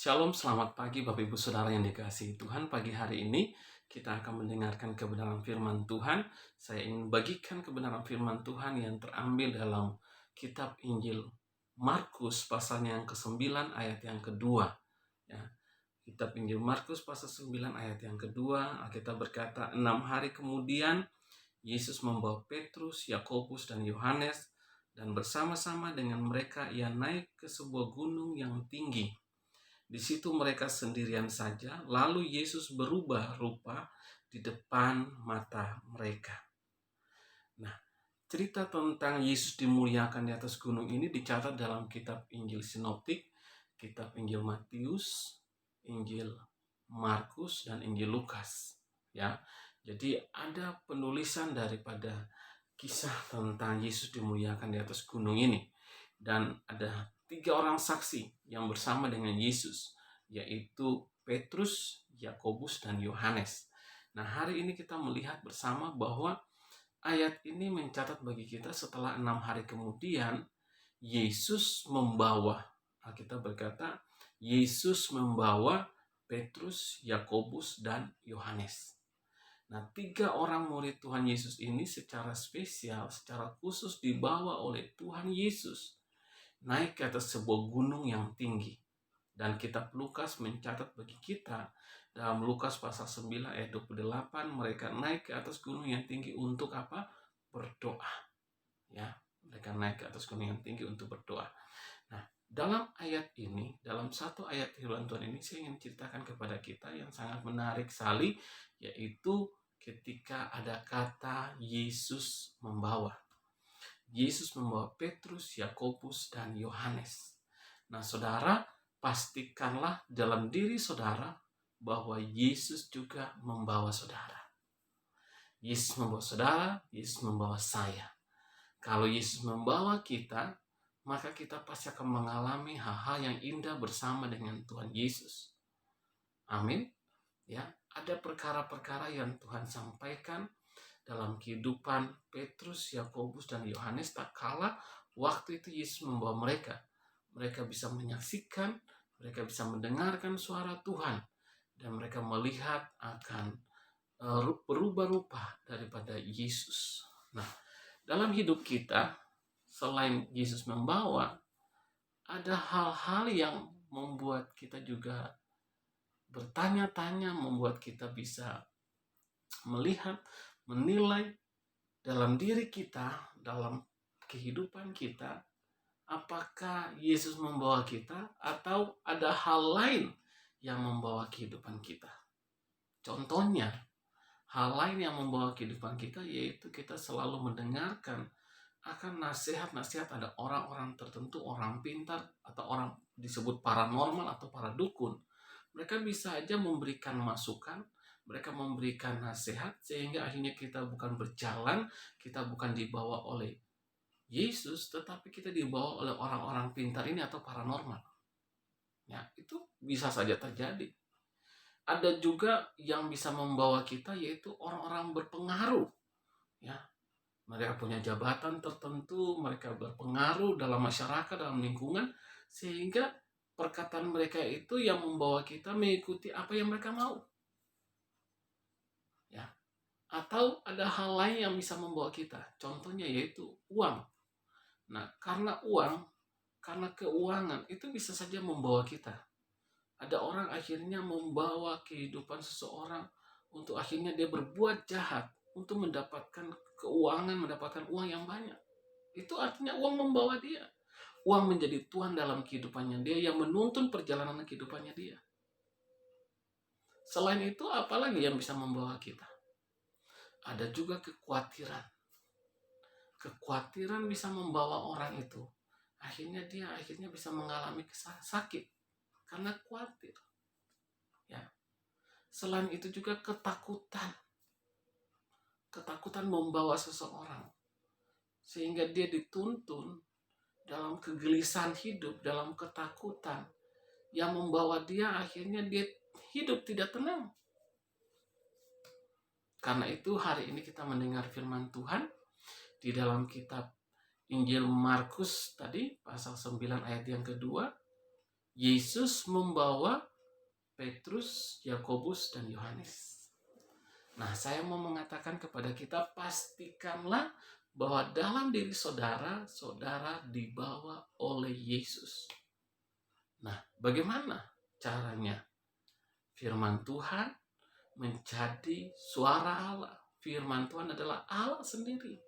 Shalom, selamat pagi Bapak Ibu Saudara yang dikasihi Tuhan. Pagi hari ini kita akan mendengarkan kebenaran firman Tuhan. Saya ingin bagikan kebenaran firman Tuhan yang terambil dalam kitab Injil Markus pasalnya yang ke-9 ayat yang kedua. Ya, kitab Injil Markus pasal 9 ayat yang kedua, Alkitab berkata, 6 hari kemudian Yesus membawa Petrus, Yakobus, dan Yohanes, dan bersama-sama dengan mereka ia naik ke sebuah gunung yang tinggi. Di situ mereka sendirian saja, lalu Yesus berubah rupa di depan mata mereka. Nah, cerita tentang Yesus dimuliakan di atas gunung ini dicatat dalam kitab Injil Sinoptik, kitab Injil Matius, Injil Markus, dan Injil Lukas. Ya, jadi ada penulisan daripada kisah tentang Yesus dimuliakan di atas gunung ini. Dan ada 3 orang saksi yang bersama dengan Yesus, yaitu Petrus, Yakobus, dan Yohanes. Nah, hari ini kita melihat bersama bahwa ayat ini mencatat bagi kita setelah 6 hari kemudian, Yesus membawa, kita berkata, Yesus membawa Petrus, Yakobus, dan Yohanes. Nah, 3 orang murid Tuhan Yesus ini secara spesial, secara khusus dibawa oleh Tuhan Yesus naik ke atas sebuah gunung yang tinggi. Dan kitab Lukas mencatat bagi kita dalam Lukas pasal 9 ayat 28, mereka naik ke atas gunung yang tinggi untuk apa? Berdoa. Ya, mereka naik ke atas gunung yang tinggi untuk berdoa. Nah, dalam ayat ini, dalam satu ayat firman Tuhan ini, saya ingin ceritakan kepada kita yang sangat menarik sekali, yaitu ketika ada kata Yesus membawa. Yesus membawa Petrus, Yakobus, dan Yohanes. Nah, saudara, pastikanlah dalam diri saudara bahwa Yesus juga membawa saudara. Yesus membawa saudara, Yesus membawa saya. Kalau Yesus membawa kita, maka kita pasti akan mengalami hal-hal yang indah bersama dengan Tuhan Yesus. Amin. Ya, ada perkara-perkara yang Tuhan sampaikan dalam kehidupan Petrus, Yakobus, dan Yohanes tak kala waktu itu Yesus membawa mereka. Mereka bisa menyaksikan, mereka bisa mendengarkan suara Tuhan, dan mereka melihat akan berubah rupa daripada Yesus. Nah, dalam hidup kita, selain Yesus membawa, ada hal-hal yang membuat kita juga bertanya-tanya, membuat kita bisa melihat, menilai dalam diri kita, dalam kehidupan kita, apakah Yesus membawa kita atau ada hal lain yang membawa kehidupan kita. Contohnya, hal lain yang membawa kehidupan kita yaitu kita selalu mendengarkan akan nasihat-nasihat ada orang-orang tertentu, orang pintar atau orang disebut paranormal atau para dukun. Mereka bisa aja memberikan masukan, mereka memberikan nasihat sehingga akhirnya kita bukan berjalan, kita bukan dibawa oleh Yesus, tetapi kita dibawa oleh orang-orang pintar ini atau paranormal. Ya, itu bisa saja terjadi. Ada juga yang bisa membawa kita yaitu orang-orang berpengaruh. Ya, mereka punya jabatan tertentu, mereka berpengaruh dalam masyarakat, dalam lingkungan, sehingga perkataan mereka itu yang membawa kita mengikuti apa yang mereka mau. Ya. Atau ada hal lain yang bisa membawa kita. Contohnya yaitu uang. Nah, karena uang, karena keuangan itu bisa saja membawa kita. Ada orang akhirnya membawa kehidupan seseorang untuk akhirnya dia berbuat jahat untuk mendapatkan keuangan, mendapatkan uang yang banyak. Itu artinya uang membawa dia. Uang menjadi tuan dalam kehidupannya dia, yang menuntun perjalanan kehidupannya dia. Selain itu, apalagi yang bisa membawa kita? Ada juga kekhawatiran. Kekhawatiran bisa membawa orang itu. Akhirnya dia bisa mengalami sakit karena khawatir. Ya. Selain itu juga ketakutan. Ketakutan membawa seseorang sehingga dia dituntun dalam kegelisahan hidup, dalam ketakutan yang membawa dia akhirnya dia hidup tidak tenang. Karena itu hari ini kita mendengar firman Tuhan di dalam kitab Injil Markus tadi pasal 9 ayat yang kedua. Yesus membawa Petrus, Yakobus, dan Yohanes. Nah, saya mau mengatakan kepada kita, pastikanlah bahwa dalam diri saudara, saudara dibawa oleh Yesus. Nah, bagaimana caranya? Firman Tuhan menjadi suara Allah. Firman Tuhan adalah Allah sendiri.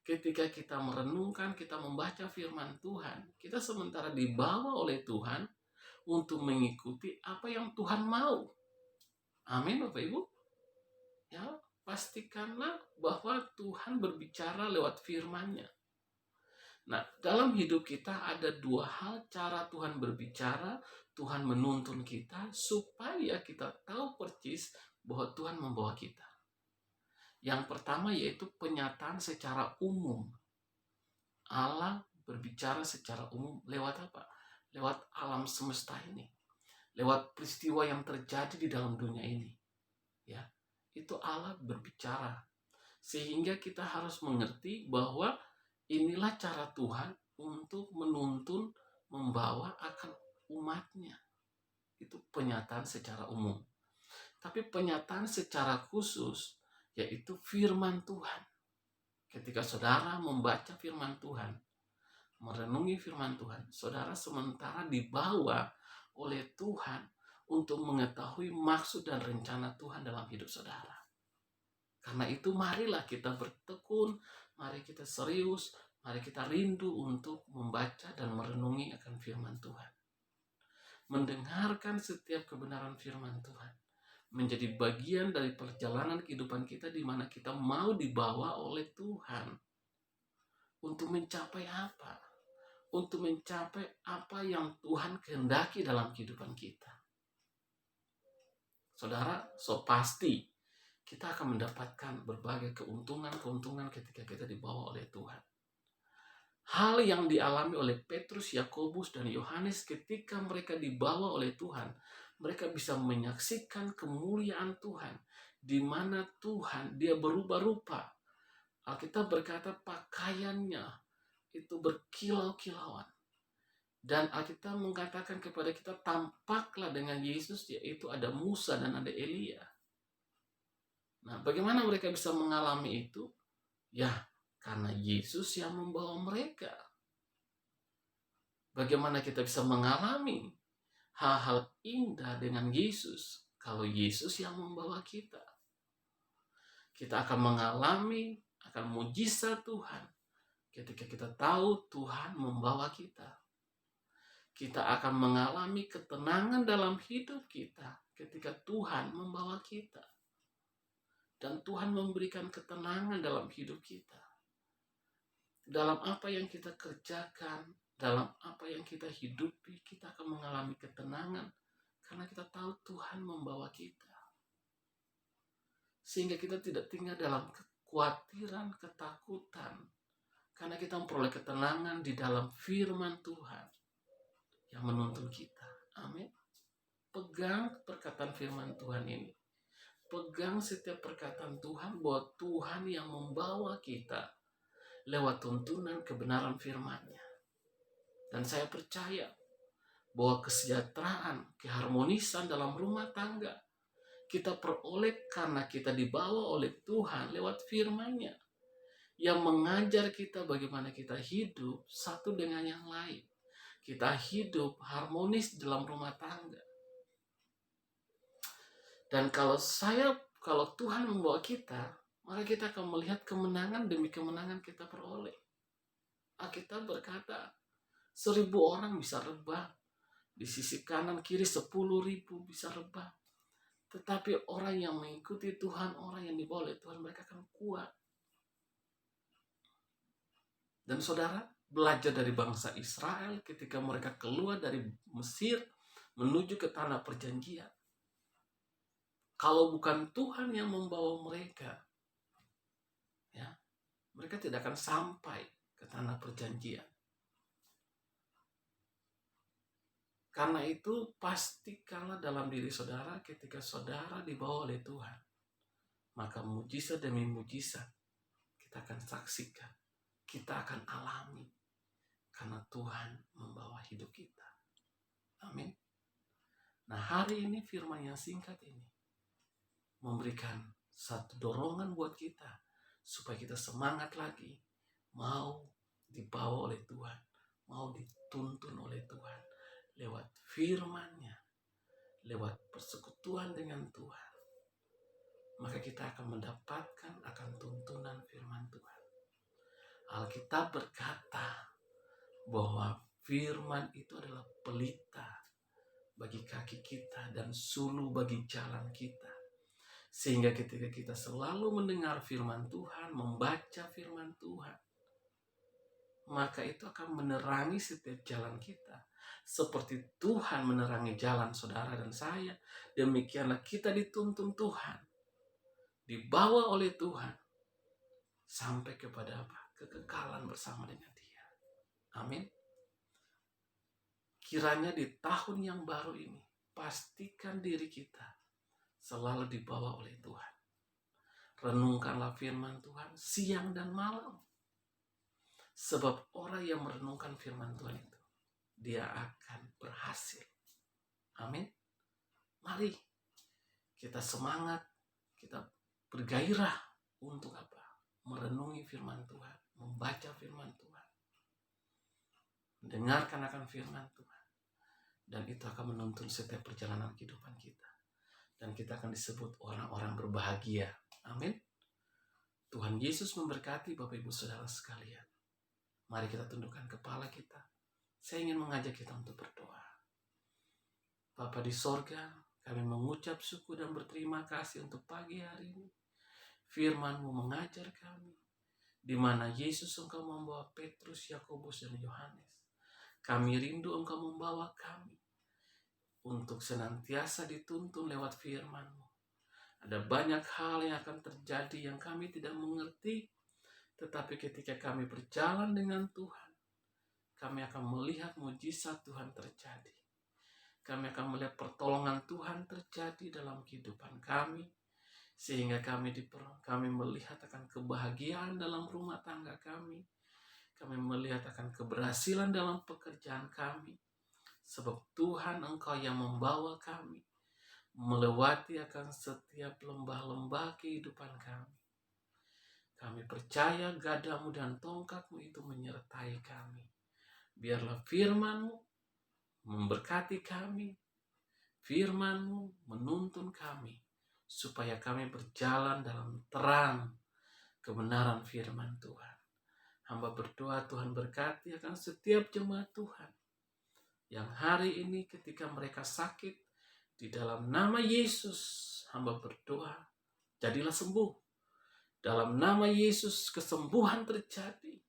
Ketika kita merenungkan, kita membaca firman Tuhan, kita sementara dibawa oleh Tuhan untuk mengikuti apa yang Tuhan mau. Amin, Bapak Ibu. Ya, pastikanlah bahwa Tuhan berbicara lewat firman-Nya. Nah, dalam hidup kita ada dua hal cara Tuhan berbicara, Tuhan menuntun kita supaya kita tahu persis bahwa Tuhan membawa kita. Yang pertama yaitu penyataan secara umum. Allah berbicara secara umum lewat apa? Lewat alam semesta ini. Lewat peristiwa yang terjadi di dalam dunia ini. Ya, itu Allah berbicara. Sehingga kita harus mengerti bahwa inilah cara Tuhan untuk menuntun, membawa akan umatnya. Itu penyataan secara umum. Tapi penyataan secara khusus yaitu firman Tuhan. Ketika saudara membaca firman Tuhan, merenungi firman Tuhan, saudara sementara dibawa oleh Tuhan untuk mengetahui maksud dan rencana Tuhan dalam hidup saudara. Karena itu marilah kita bertekun, mari kita serius, mari kita rindu untuk membaca dan merenungi akan firman Tuhan. Mendengarkan setiap kebenaran firman Tuhan menjadi bagian dari perjalanan kehidupan kita di mana kita mau dibawa oleh Tuhan. Untuk mencapai apa? Untuk mencapai apa yang Tuhan kehendaki dalam kehidupan kita. Saudara, pasti kita akan mendapatkan berbagai keuntungan-keuntungan ketika kita dibawa oleh Tuhan. Hal yang dialami oleh Petrus, Yakobus, dan Yohanes ketika mereka dibawa oleh Tuhan, mereka bisa menyaksikan kemuliaan Tuhan, di mana Tuhan dia berubah rupa. Alkitab berkata pakaiannya itu berkilau-kilauan. Dan Alkitab mengatakan kepada kita, tampaklah dengan Yesus, yaitu ada Musa dan ada Elia. Nah, bagaimana mereka bisa mengalami itu? Ya, karena Yesus yang membawa mereka. Bagaimana kita bisa mengalami hal-hal indah dengan Yesus kalau Yesus yang membawa kita? Kita akan mengalami akan mujizat Tuhan ketika kita tahu Tuhan membawa kita. Kita akan mengalami ketenangan dalam hidup kita ketika Tuhan membawa kita. Dan Tuhan memberikan ketenangan dalam hidup kita. Dalam apa yang kita kerjakan, dalam apa yang kita hidupi, kita akan mengalami ketenangan karena kita tahu Tuhan membawa kita. Sehingga kita tidak tinggal dalam kekhawatiran, ketakutan, karena kita memperoleh ketenangan di dalam firman Tuhan yang menuntun kita. Amin. Pegang perkataan firman Tuhan ini. Pegang setiap perkataan Tuhan bahwa Tuhan yang membawa kita lewat tuntunan kebenaran firman-Nya. Dan saya percaya bahwa kesejahteraan, keharmonisan dalam rumah tangga kita peroleh karena kita dibawa oleh Tuhan lewat firman-Nya yang mengajar kita bagaimana kita hidup satu dengan yang lain. Kita hidup harmonis dalam rumah tangga. Dan kalau Tuhan membawa kita, maka kita akan melihat kemenangan demi kemenangan kita peroleh. Alkitab berkata, 1.000 orang bisa rebah. Di sisi kanan kiri 10.000 bisa rebah. Tetapi orang yang mengikuti Tuhan, orang yang dibawa oleh Tuhan, mereka akan kuat. Dan saudara, belajar dari bangsa Israel ketika mereka keluar dari Mesir menuju ke tanah perjanjian. Kalau bukan Tuhan yang membawa mereka, ya, mereka tidak akan sampai ke tanah perjanjian. Karena itu pastikanlah dalam diri saudara ketika saudara dibawa oleh Tuhan, maka mujizat demi mujizat kita akan saksikan, kita akan alami karena Tuhan membawa hidup kita. Amin. Nah, hari ini firman yang singkat ini memberikan satu dorongan buat kita supaya kita semangat lagi, mau dibawa oleh Tuhan, mau dituntun oleh Tuhan lewat firman-Nya, lewat persekutuan dengan Tuhan. Maka kita akan mendapatkan akan tuntunan firman Tuhan. Alkitab berkata bahwa firman itu adalah pelita bagi kaki kita dan sulu bagi jalan kita. Sehingga ketika kita selalu mendengar firman Tuhan, membaca firman Tuhan, maka itu akan menerangi setiap jalan kita. Seperti Tuhan menerangi jalan saudara dan saya, demikianlah kita dituntun Tuhan, dibawa oleh Tuhan, sampai kepada apa? Kekekalan bersama dengan Dia. Amin. Kiranya di tahun yang baru ini, pastikan diri kita selalu dibawa oleh Tuhan. Renungkanlah firman Tuhan siang dan malam. Sebab orang yang merenungkan firman Tuhan itu, dia akan berhasil. Amin. Mari kita semangat, kita bergairah untuk apa? Merenungi firman Tuhan, membaca firman Tuhan, mendengarkan akan firman Tuhan. Dan itu akan menuntun setiap perjalanan kehidupan kita. Dan kita akan disebut orang-orang berbahagia. Amin. Tuhan Yesus memberkati Bapak Ibu Saudara sekalian. Mari kita tundukkan kepala kita. Saya ingin mengajak kita untuk berdoa. Bapa di sorga, kami mengucap syukur dan berterima kasih untuk pagi hari ini. Firman-Mu mengajar kami, di mana Yesus Engkau membawa Petrus, Yakobus, dan Yohanes. Kami rindu Engkau membawa kami untuk senantiasa dituntun lewat firman-Mu. Ada banyak hal yang akan terjadi yang kami tidak mengerti, tetapi ketika kami berjalan dengan Tuhan, kami akan melihat mujizat Tuhan terjadi. Kami akan melihat pertolongan Tuhan terjadi dalam kehidupan kami, sehingga kami melihat akan kebahagiaan dalam rumah tangga kami. Kami melihat akan keberhasilan dalam pekerjaan kami. Sebab Tuhan Engkau yang membawa kami melewati akan setiap lembah-lembah kehidupan kami. Kami percaya gadamu dan tongkatmu itu menyertai kami. Biarlah firman-Mu memberkati kami. Firman-Mu menuntun kami supaya kami berjalan dalam terang kebenaran firman Tuhan. Hamba berdoa Tuhan berkati akan setiap jemaat Tuhan yang hari ini ketika mereka sakit, di dalam nama Yesus hamba berdoa, jadilah sembuh. Dalam nama Yesus kesembuhan terjadi,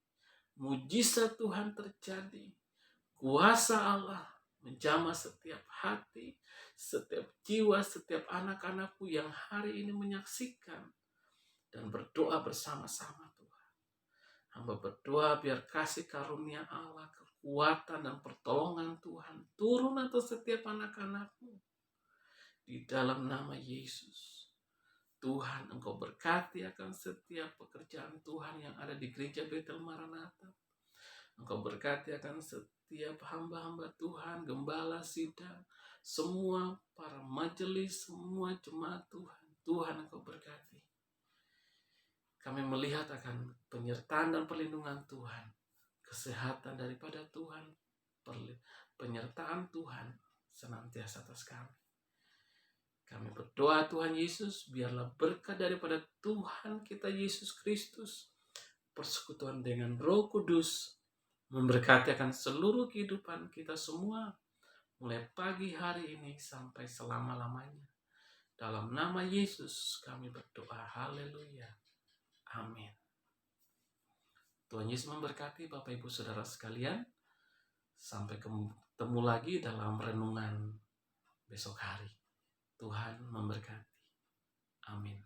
mujizat Tuhan terjadi, kuasa Allah menjamah setiap hati, setiap jiwa, setiap anak-anakku yang hari ini menyaksikan dan berdoa bersama-sama Tuhan. Hamba berdoa biar kasih karunia Allah, kekuatan dan pertolongan Tuhan turun atas setiap anak-anakmu. Di dalam nama Yesus, Tuhan Engkau berkati akan setiap pekerjaan Tuhan yang ada di gereja Betel Maranatha. Engkau berkati akan setiap hamba-hamba Tuhan, gembala sidang, semua para majelis, semua jemaat Tuhan. Tuhan Engkau berkati. Kami melihat akan penyertaan dan perlindungan Tuhan, kesehatan daripada Tuhan, penyertaan Tuhan senantiasa atas kami. Kami berdoa Tuhan Yesus, biarlah berkat daripada Tuhan kita Yesus Kristus, persekutuan dengan Roh Kudus, memberkati akan seluruh kehidupan kita semua, mulai pagi hari ini sampai selama-lamanya. Dalam nama Yesus kami berdoa, haleluya, amin. Tuhan Yesus memberkati Bapak Ibu Saudara sekalian. Sampai ketemu lagi dalam renungan besok hari. Tuhan memberkati. Amin.